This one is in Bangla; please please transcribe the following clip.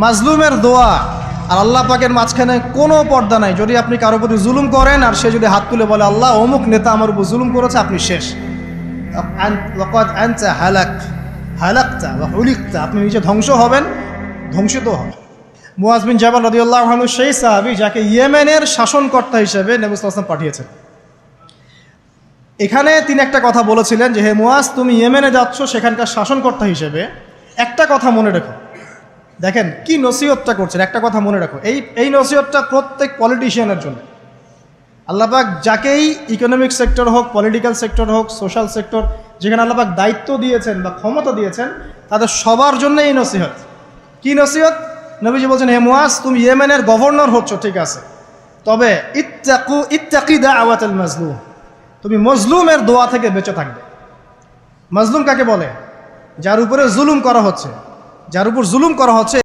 মাজলুমের দোয়া আর আল্লাহ পাকের মাঝখানে কোনো পর্দা নাই। যদি আপনি কারো প্রতি জুলুম করেন আর সে যদি হাত তুলে বলে আল্লাহ অমুক নেতা আমার উপর জুলুম করেছে, আপনি শেষ। আপনি নিজে ধ্বংস হবেন, ধ্বংসিত হবেন। মুআজ বিন জাবাল রাদিয়াল্লাহু আনহু সেই সাহাবী যাকে ইয়েমেনের শাসনকর্তা হিসেবে নবী সাল্লাল্লাহু আলাইহি ওয়াসাল্লাম পাঠিয়েছেন। এখানে তিনি একটা কথা বলেছিলেন যে হে মুআজ, তুমি ইয়েমেনে যাচ্ছ সেখানকার শাসনকর্তা হিসেবে, একটা কথা মনে রেখো। দেখেন কি নসিহতটা করছেন, একটা কথা মনে রাখো। এই নসিহতটা প্রত্যেক পলিটিশিয়ানের জন্য। আল্লাহ পাক যাকেই ইকোনমিক সেক্টর হোক, পলিটিক্যাল সেক্টর হোক, সোশ্যাল সেক্টর, যেখানে আল্লাহ পাক দায়িত্ব দিয়েছেন বা ক্ষমতা দিয়েছেন, তাদের সবার জন্য এই নসিহত। কি নসিহত? নবীজি বলছেন হে মুআজ, তুমি ইয়েমেনের গভর্নর হচ্ছ ঠিক আছে, তবে ইত্তাকি দাওয়াতুল মাজলুম, তুমি মজলুমের দোয়া থেকে বেঁচে থাকবে। মজলুম কাকে বলে? যার উপরে জুলুম করা হচ্ছে, যার উপর জুলুম করা হচ্ছে